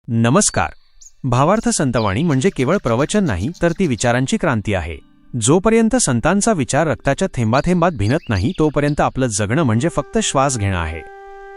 नमस्कार. भावार्थ संतवाणी म्हणजे केवळ प्रवचन नाही, तर ती विचारांची क्रांती आहे. जोपर्यंत संतांचा विचार रक्ताच्या थेंबाथेंबात भिनत नाही, तोपर्यंत आपलं जगणं म्हणजे फक्त श्वास घेणं आहे.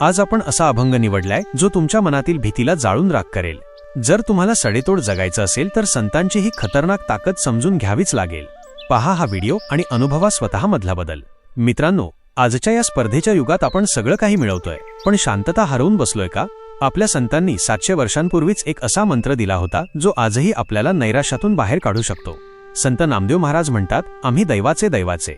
आज आपण असा अभंग निवडलाय जो तुमच्या मनातील भीतीला जाळून राख करेल. जर तुम्हाला सडेतोड जगायचं असेल तर संतांची ही खतरनाक ताकद समजून घ्यावीच लागेल. पहा हा व्हिडिओ आणि अनुभवा स्वतःमधला बदल. मित्रांनो, आजच्या या स्पर्धेच्या युगात आपण सगळं काही मिळवतोय, पण शांतता हरवून बसलोय का? आपल्या संतांनी 700 वर्षांपूर्वीच एक असा मंत्र दिला होता जो आजही आपल्याला नैराश्यातून बाहेर काढू शकतो. संत नामदेव महाराज म्हणतात, आम्ही दैवाचे.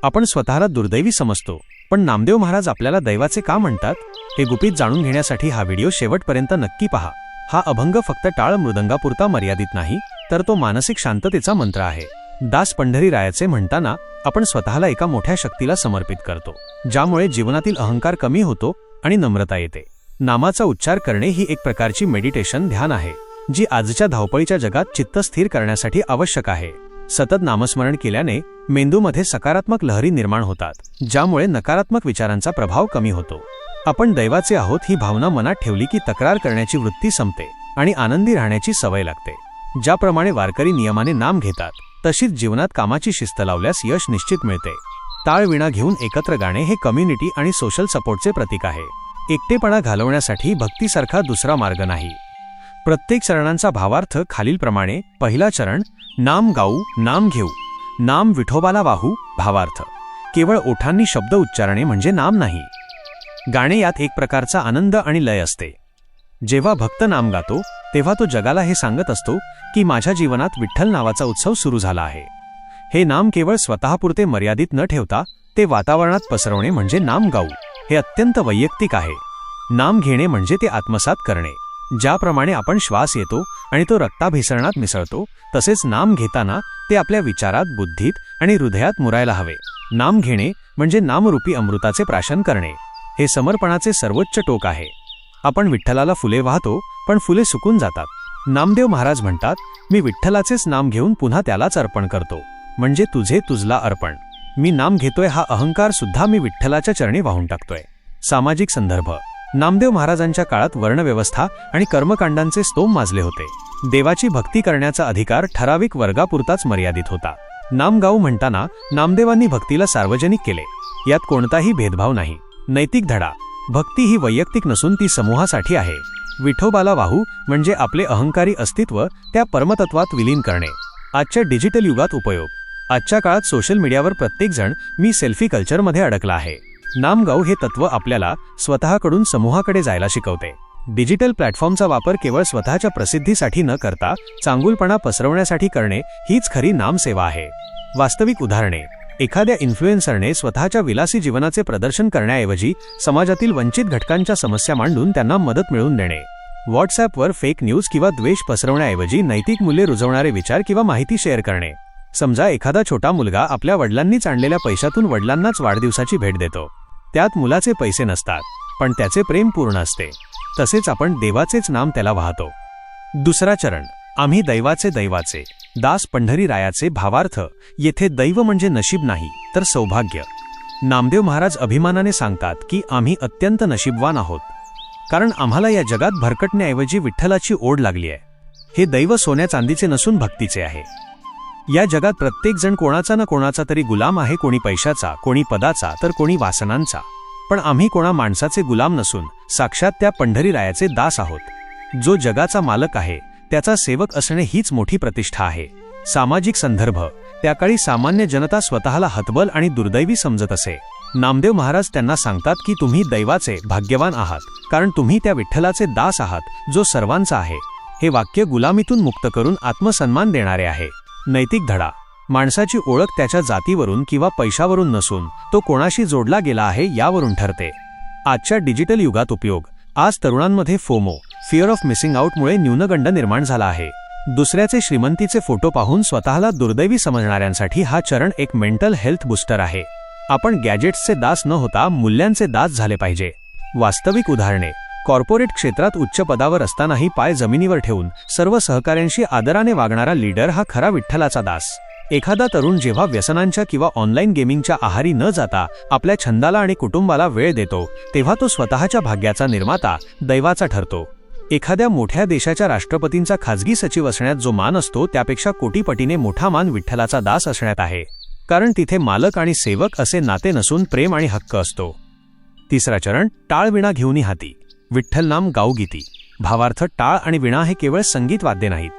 आपण स्वतःला दुर्दैवी समजतो, पण नामदेव महाराज आपल्याला दैवाचे का म्हणतात हे गुपित जाणून घेण्यासाठी हा व्हिडिओ शेवटपर्यंत नक्की पहा. हा अभंग फक्त टाळ मृदंगापुरता मर्यादित नाही, तर तो मानसिक शांततेचा मंत्र आहे. दास पंढरीरायाचे म्हणताना आपण स्वतःला एका मोठ्या शक्तीला समर्पित करतो, ज्यामुळे जीवनातील अहंकार कमी होतो आणि नम्रता येते. नामाचा उच्चार करणे ही एक प्रकारची मेडिटेशन ध्यान आहे, जी आजच्या धावपळीच्या जगात चित्त स्थिर करण्यासाठी आवश्यक आहे. सतत नामस्मरण केल्याने मेंदूमध्ये सकारात्मक लहरी निर्माण होतात, ज्यामुळे नकारात्मक विचारांचा प्रभाव कमी होतो. आपण दैवाचे आहोत ही भावना मनात ठेवली की तक्रार करण्याची वृत्ती संपते आणि आनंदी राहण्याची सवय लागते. ज्याप्रमाणे वारकरी नियमाने नाम घेतात, तशीच जीवनात कामाची शिस्त लावल्यास यश निश्चित मिळते. टाळ विणा घेऊन एकत्र गाणे हे कम्युनिटी आणि सोशल सपोर्टचे प्रतीक आहे. एकटेपणा घालवण्यासाठी भक्तीसारखा दुसरा मार्ग नाही. प्रत्येक चरणांचा भावार्थ खालीलप्रमाणे. पहिला चरण, नाम गाऊ नाम घेऊ, नाम विठोबाला वाहू. भावार्थ, केवळ ओठांनी शब्द उच्चारणे म्हणजे नाम नाही. गाणे यात एक प्रकारचा आनंद आणि लय असते. जेव्हा भक्त नाम गातो तेव्हा तो जगाला हे सांगत असतो की माझ्या जीवनात विठ्ठल नावाचा उत्सव सुरू झाला आहे. हे नाम केवळ स्वतःपुरते मर्यादित न ठेवता ते वातावरणात पसरवणे म्हणजे नाम गाऊ. हे अत्यंत वैयक्तिक आहे. नाम घेणे म्हणजे ते आत्मसात करणे. ज्याप्रमाणे आपण श्वास येतो आणि तो रक्ताभिसरणात मिसळतो, तसेच नाम घेताना ते आपल्या विचारात, बुद्धीत आणि हृदयात मुरायला हवे. नाम घेणे म्हणजे नामरूपी अमृताचे प्राशन करणे. हे समर्पणाचे सर्वोच्च टोक आहे. आपण विठ्ठलाला फुले वाहतो, पण फुले सुकून जातात. नामदेव महाराज म्हणतात, मी विठ्ठलाचेच नाम घेऊन पुन्हा त्यालाच अर्पण करतो, म्हणजे तुझे तुझला अर्पण. मी नाम घेतोय हा अहंकार सुद्धा मी विठ्ठलाच्या चरणी वाहून टाकतोय. सामाजिक संदर्भ. नामदेव महाराजांच्या काळात वर्णव्यवस्था आणि कर्मकांडांचे स्तोम माजले होते. देवाची भक्ती करण्याचा अधिकार ठराविक वर्गापुरताच मर्यादित होता. नाम गाऊ म्हणताना नामदेवांनी भक्तीला सार्वजनिक केले. यात कोणताही भेदभाव नाही. नैतिक धडा. भक्ती ही वैयक्तिक नसून ती समूहासाठी आहे. विठोबाला वाहू म्हणजे आपले अहंकारी अस्तित्व त्या परमतत्वात विलीन करणे. आजच्या डिजिटल युगात उपयोग. आजच्या काळात सोशल मीडियावर प्रत्येकजण मी सेल्फी कल्चरमध्ये अडकला आहे. नाम गाऊ हे तत्व आपल्याला स्वतःकडून समूहाकडे जायला शिकवते. डिजिटल प्लॅटफॉर्मचा वापर केवळ स्वतःच्या प्रसिद्धीसाठी न करता चांगुलपणा पसरवण्यासाठी करणे हीच खरी नामसेवा आहे. वास्तविक उदाहरणे. एखाद्या इन्फ्लुएन्सरने स्वतःच्या विलासी जीवनाचे प्रदर्शन करण्याऐवजी समाजातील वंचित घटकांच्या समस्या मांडून त्यांना मदत मिळवून देणे. व्हॉट्सॲपवर फेक न्यूज किंवा द्वेष पसरवण्याऐवजी नैतिक मूल्ये रुजवणारे विचार किंवा माहिती शेअर करणे. समजा एखादा छोटा मुलगा आपल्या वडिलांनीच आणलेल्या पैशातून वडिलांनाच वाढदिवसाची भेट देतो. त्यात मुलाचे पैसे नसतात, पण त्याचे प्रेम पूर्ण असते. तसेच आपण देवाचेच नाम त्याला वाहतो. दुसरा चरण, आम्ही दैवाचे. दास पंढरीरायाचे. भावार्थ, येथे दैव म्हणजे नशीब नाही, तर सौभाग्य. नामदेव महाराज अभिमानाने सांगतात की आम्ही अत्यंत नशीबवान आहोत, कारण आम्हाला या जगात भरकटण्याऐवजी विठ्ठलाची ओढ लागली आहे. हे दैव सोन्या चांदीचे नसून भक्तीचे आहे. या जगात प्रत्येक जण कोणाचा ना कोणाचा तरी गुलाम आहे. कोणी पैशाचा, कोणी पदाचा, तर कोणी वासनांचा. पण आम्ही कोणा माणसाचे गुलाम नसून साक्षात त्या पंढरीरायाचे दास आहोत. जो जगाचा मालक आहे त्याचा सेवक असणे हीच मोठी प्रतिष्ठा आहे. सामाजिक संदर्भ. त्याकाळी सामान्य जनता स्वतःला हतबल आणि दुर्दैवी समजत असे. नामदेव महाराज त्यांना सांगतात की तुम्ही दैवाचे, भाग्यवान आहात, कारण तुम्ही त्या विठ्ठलाचे दास आहात जो सर्वांचा आहे. हे वाक्य गुलामीतून मुक्त करून आत्मसन्मान देणारे आहे. नैतिक धडा. माणसाची ओळख त्याच्या जातीवरून किंवा पैशावरून नसून तो कोणाशी जोडला गेला आहे यावरून ठरते. आजच्या डिजिटल युगात उपयोग. आज तरुणांमध्ये फोमो, फिअर ऑफ मिसिंग आउटमुळे न्यूनगंड निर्माण झाला आहे. दुसऱ्याचे श्रीमंतीचे फोटो पाहून स्वतःला दुर्दैवी समजणाऱ्यांसाठी हा चरण एक मेंटल हेल्थ बूस्टर आहे. आपण गॅजेट्सचे दास न होता मूल्यांचे दास झाले पाहिजे. वास्तविक उदाहरणे. कॉर्पोरेट क्षेत्रात उच्च पदावर असतानाही पाय जमिनीवर ठेवून सर्व सहकाऱ्यांशी आदराने वागणारा लीडर हा खरा विठ्ठलाचा दास. एखादा तरुण जेव्हा व्यसनांच्या किंवा ऑनलाईन गेमिंगच्या आहारी न जाता आपल्या छंदाला आणि कुटुंबाला वेळ देतो, तेव्हा तो स्वतःच्या भाग्याचा निर्माता, दैवाचा ठरतो. एखाद्या मोठ्या देशाच्या राष्ट्रपतींचा खाजगी सचिव असण्यात जो मान असतो त्यापेक्षा कोटीपटीने मोठा मान विठ्ठलाचा दास असण्यात आहे, कारण तिथे मालक आणि सेवक असे नाते नसून प्रेम आणि हक्क असतो. तिसरा चरण, टाळ विणा घेऊनी हाती, विठ्ठल नाम गाऊगीती. भावार्थ, टाळ आणि विणा हे केवळ संगीत वाद्य नाहीत.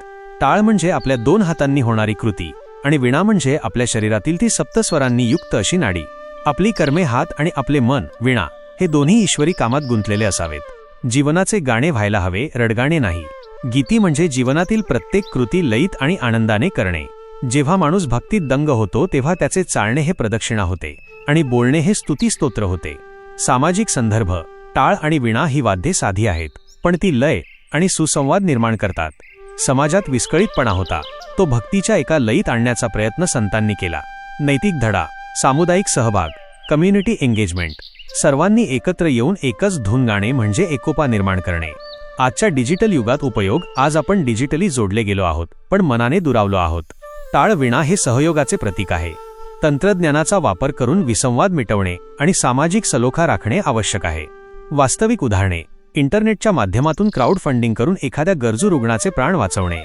टाळ म्हणजे आपल्या 2 हातांनी होणारी कृती आणि विणा म्हणजे आपल्या शरीरातील ती सप्तस्वरांनी युक्त अशी नाडी. आपली कर्मे हात आणि आपले मन विणा हे दोन्ही ईश्वरी कामात गुंतलेले असावेत. जीवनाचे गाणे व्हायला हवे, रडगाणे नाही. गीती म्हणजे जीवनातील प्रत्येक कृती लयीत आणि आनंदाने करणे. जेव्हा माणूस भक्तीत दंग होतो तेव्हा त्याचे चालणे हे प्रदक्षिणा होते आणि बोलणे हे स्तुतीस्तोत्र होते. सामाजिक संदर्भ, टाळ आणि विणा ही वाद्ये साधी आहेत, पण ती लय आणि सुसंवाद निर्माण करतात. समाजात विस्कळीतपणा होता, तो भक्तीच्या एका लयीत आणण्याचा प्रयत्न संतांनी केला. नैतिक धडा, सामुदायिक सहभाग, कम्युनिटी एंगेजमेंट. सर्वांनी एकत्र येऊन एकच धून गाणे म्हणजे एकोपा निर्माण करणे. आजच्या डिजिटल युगात उपयोग, आज आपण डिजिटली जोडले गेलो आहोत पण मनाने दुरावलो आहोत. टाळ विणा हे सहयोगाचे प्रतीक आहे. तंत्रज्ञानाचा वापर करून विसंवाद मिटवणे आणि सामाजिक सलोखा राखणे आवश्यक आहे. वास्तविक उदाहरणे, इंटरनेटच्या माध्यमातून क्राउड फंडिंग करून एखाद्या गरजू रुग्णाचे प्राण वाचवणे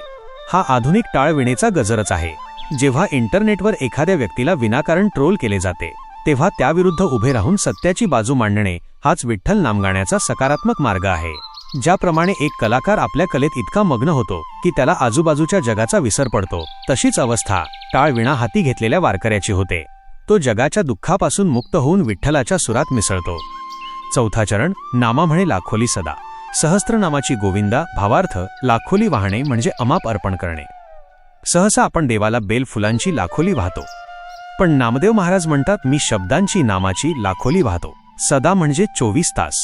हा आधुनिक टाळ विणेचा गजरच आहे. जेव्हा इंटरनेटवर एखाद्या व्यक्तीला विनाकारण ट्रोल केले जाते तेव्हा त्याविरुद्ध उभे राहून सत्याची बाजू मांडणे हाच विठ्ठल नाम गाण्याचा सकारात्मक मार्ग आहे. ज्याप्रमाणे एक कलाकार आपल्या कलेत इतका मग्न होतो की त्याला आजूबाजूच्या जगाचा विसर पडतो, तशीच अवस्था टाळ विणा हाती घेतलेल्या वारकऱ्याची होते. तो जगाच्या दुःखापासून मुक्त होऊन विठ्ठलाच्या सुरात मिसळतो. चौथा चरण, नामा म्हणे लाखोली सदा. सहस्त्रनामाची गोविंदा. भावार्थ, लाखोली वाहणे म्हणजे अमाप अर्पण करणे. सहसा आपण देवाला बेल फुलांची लाखोली वाहतो, पण नामदेव महाराज म्हणतात, मी शब्दांची नामाची लाखोली वाहतो. सदा म्हणजे 24 तास.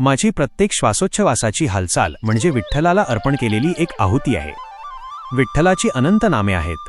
माझी प्रत्येक श्वासोच्छवासाची हालचाल म्हणजे विठ्ठलाला अर्पण केलेली एक आहुती आहे. विठ्ठलाची अनंत नामे आहेत.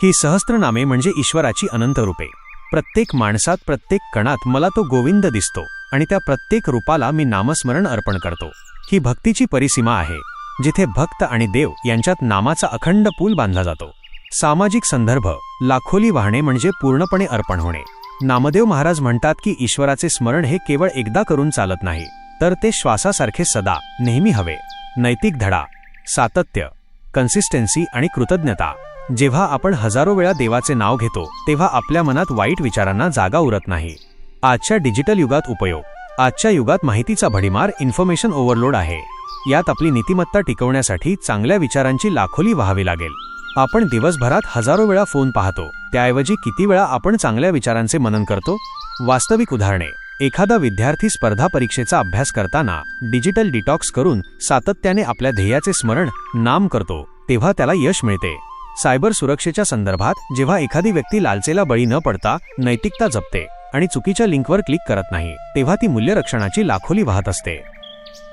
ही सहस्त्रनामे म्हणजे ईश्वराची अनंत रूपे. प्रत्येक माणसात, प्रत्येक कणात मला तो गोविंद दिसतो आणि त्या प्रत्येक रूपाला मी नामस्मरण अर्पण करतो. ही भक्तीची परिसीमा आहे, जिथे भक्त आणि देव यांच्यात नामाचा अखंड पूल बांधला जातो. सामाजिक संदर्भ, लाखोली वाहणे म्हणजे पूर्णपणे अर्पण होणे. नामदेव महाराज म्हणतात की ईश्वराचे स्मरण हे केवळ एकदा करून चालत नाही, तर ते श्वासासारखे सदा, नेहमी हवे. नैतिक धडा, सातत्य, कन्सिस्टन्सी आणि कृतज्ञता. जेव्हा आपण हजारो वेळा देवाचे नाव घेतो तेव्हा आपल्या मनात वाईट विचारांना जागा उरत नाही. आजच्या डिजिटल युगात उपयोग, आजच्या युगात माहितीचा भडीमार, इन्फॉर्मेशन ओव्हरलोड आहे. यात आपली नीतिमत्ता टिकवण्यासाठी चांगल्या विचारांची लाखोली व्हावी लागेल. आपण दिवसभरात हजारो वेळा फोन पाहतो, त्याऐवजी किती वेळा आपण चांगल्या विचारांचे मनन करतो? वास्तविक उदाहरणे, एखादा विद्यार्थी स्पर्धा परीक्षेचा अभ्यास करताना डिजिटल डिटॉक्स करून सातत्याने आपल्या ध्येयाचे स्मरण, नाम करतो तेव्हा त्याला यश मिळते. सायबर सुरक्षेच्या संदर्भात, जेव्हा एखादी व्यक्ती लालचेला बळी न पडता नैतिकता जपते आणि चुकीच्या लिंकवर क्लिक करत नाही, तेव्हा ती मूल्यरक्षणाची लाखोली वाहत असते.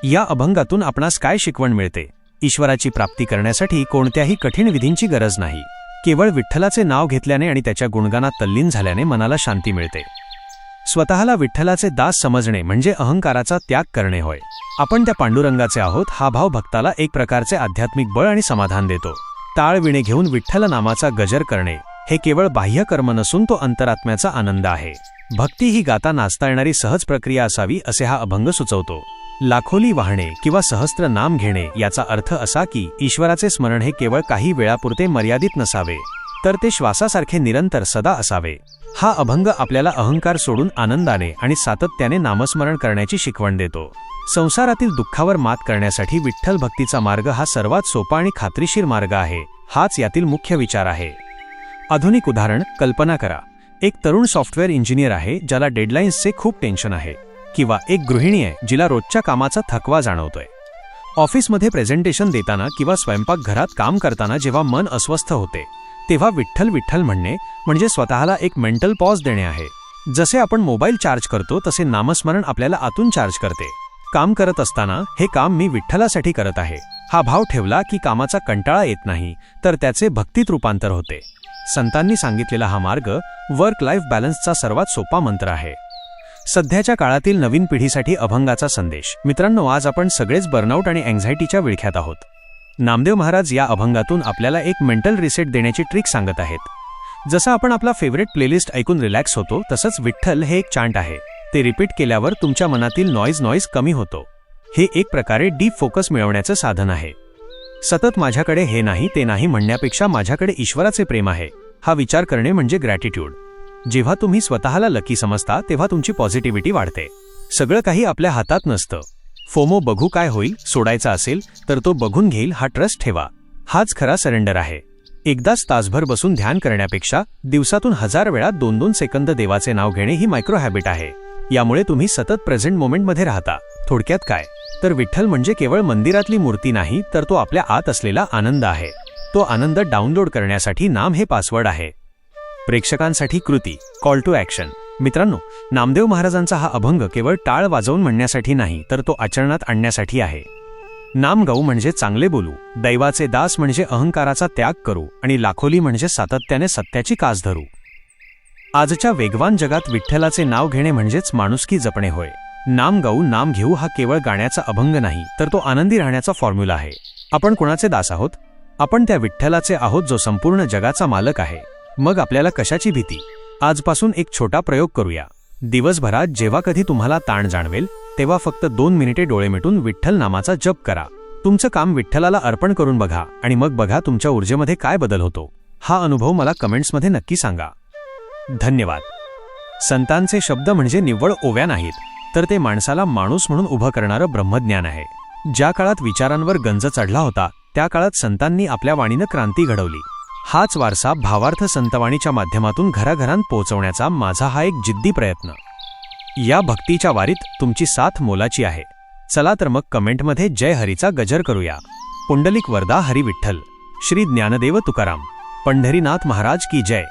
या अभंगातून आपणास काय शिकवण मिळते? ईश्वराची प्राप्ती करण्यासाठी कोणत्याही कठीण विधींची गरज नाही. केवळ विठ्ठलाचे नाव घेतल्याने आणि त्याच्या गुणगानात तल्लीन झाल्याने मनाला शांती मिळते. स्वतःला विठ्ठलाचे दास समजणे म्हणजे अहंकाराचा त्याग करणे होय. आपण त्या पांडुरंगाचे आहोत हा भाव भक्ताला एक प्रकारचे आध्यात्मिक बळ आणि समाधान देतो. टाळ विणे घेऊन विठ्ठल नामाचा गजर करणे हे केवळ बाह्य कर्म नसून तो अंतरात्म्याचा आनंद आहे. भक्ती ही गाता नाचता येणारी सहज प्रक्रिया असावी असे हा अभंग सुचवतो. लाखोली वाहणे किंवा सहस्त्र नाम घेणे याचा अर्थ असा की ईश्वराचे स्मरण हे केवळ काही वेळापुरते मर्यादित नसावे, तर ते श्वासासारखे निरंतर सदा असावे. हा अभंग आपल्याला अहंकार सोडून आनंदाने आणि सातत्याने नामस्मरण करण्याची शिकवण देतो. संसारातील दुःखावर मात करण्यासाठी विठ्ठल भक्तीचा मार्ग हा सर्वात सोपा आणि खात्रीशीर मार्ग आहे. हाच यातील मुख्य विचार आहे. आधुनिक उदाहरण, कल्पना करा, एक तरुण सॉफ्टवेअर इंजिनियर आहे ज्याला डेडलाईन्सचे खूप टेन्शन आहे, किंवा एक गृहिणी आहे जिला रोजच्या कामाचा थकवा जाणवतोय. ऑफिसमध्ये प्रेझेंटेशन देताना किंवा स्वयंपाकघरात काम करताना जेव्हा मन अस्वस्थ होते तेव्हा विठ्ठल विठ्ठल म्हणणे म्हणजे स्वतःला एक मेंटल पॉज देणे आहे. जसे आपण मोबाईल चार्ज करतो तसे नामस्मरण आपल्याला आतून चार्ज करते. काम करत असताना हे काम मी विठ्ठलासाठी करत आहे हा भाव ठेवला की कामाचा कंटाळा येत नाही, तर त्याचे भक्तीत रूपांतर होते. संतांनी सांगितलेला हा मार्ग वर्क लाईफ बॅलन्सचा सर्वात सोपा मंत्र आहे. सध्याच्या काळातील नवीन पिढीसाठी अभंगाचा संदेश. मित्रांनो, आज आपण सगळेच बर्नआउट आणि अँक्झायटीच्या विळख्यात आहोत. नामदेव महाराज या अभंगातून आपल्याला एक मेंटल रिसेट देण्याची ट्रिक सांगत आहेत. जसं आपण आपला फेवरेट प्लेलिस्ट ऐकून रिलॅक्स होतो, तसंच विठ्ठल हे एक चांट आहे. ते रिपीट केल्यावर तुमच्या मनातील नॉईज कमी होतो. हे एक प्रकारे डीप फोकस मिळवण्याचं साधन आहे. सतत माझ्याकडे हे नाही ते नाही म्हणण्यापेक्षा माझ्याकडे ईश्वराचे प्रेम आहे हा विचार करणे म्हणजे ग्रॅटिट्यूड. जेव्हा तुम्ही स्वतःला लकी समजता तेव्हा तुमची पॉझिटिव्हिटी वाढते. सगळं काही आपल्या हातात नसतं. फोमो बघू काय होईल सोडायचा असेल तर तो बघून घेईल हा ट्रस्ट ठेवा. हाच खरा सरेंडर आहे. एकदाच तासभर बसून ध्यान करण्यापेक्षा दिवसातून 1000 वेळा 2-2 सेकंद देवाचे नाव घेणे ही मायक्रो हॅबिट आहे. यामुळे तुम्ही सतत प्रेझेंट मोमेंटमध्ये राहता. थोडक्यात काय तर विठ्ठल म्हणजे केवळ मंदिरातली मूर्ती नाही तर तो आपल्या आत असलेला आनंद आहे. तो आनंद डाउनलोड करण्यासाठी नाम हे पासवर्ड आहे. प्रेक्षकांसाठी कृती कॉल टू ॲक्शन. मित्रांनो, नामदेव महाराजांचा हा अभंग केवळ टाळ वाजवून म्हणण्यासाठी नाही तर तो आचरणात आणण्यासाठी आहे. नाम गाऊ म्हणजे चांगले बोलू, दैवाचे दास म्हणजे अहंकाराचा त्याग करू आणि लाखोली म्हणजे सातत्याने सत्याची कास धरू. आजच्या वेगवान जगात विठ्ठलाचे नाव घेणे म्हणजेच माणुसकी जपणे होय. नाम गाऊ नाम घेऊ हा केवळ गाण्याचा अभंग नाही तर तो आनंदी राहण्याचा फॉर्म्युला आहे. आपण कोणाचे दास आहोत? आपण त्या विठ्ठलाचे आहोत जो संपूर्ण जगाचा मालक आहे. मग आपल्याला कशाची भीती? आजपासून एक छोटा प्रयोग करूया. दिवसभरात जेव्हा कधी तुम्हाला ताण जाणवेल तेव्हा फक्त 2 मिनिटे डोळे मिटून विठ्ठल नामाचा जप करा. तुमचं काम विठ्ठलाला अर्पण करून बघा आणि मग बघा तुमच्या ऊर्जेमध्ये काय बदल होतो. हा अनुभव मला कमेंट्समध्ये नक्की सांगा. धन्यवाद. संतांचे शब्द म्हणजे निव्वळ ओव्या नाहीत तर ते माणसाला माणूस म्हणून उभं करणारं ब्रह्मज्ञान आहे. ज्या काळात विचारांवर गंज चढला होता त्या काळात संतांनी आपल्या वाणीनं क्रांती घडवली. हाच वारसा भावार्थ संतवाणीच्या माध्यमातून घराघरांत पोहोचवण्याचा माझा हा एक जिद्दी प्रयत्न. या भक्तीच्या वारीत तुमची साथ मोलाची आहे. चला तर मग कमेंटमध्ये जय हरीचा गजर करूया. पुंडलिक वरदा हरी विठ्ठल. श्री ज्ञानदेव तुकाराम. पंढरीनाथ महाराज की जय.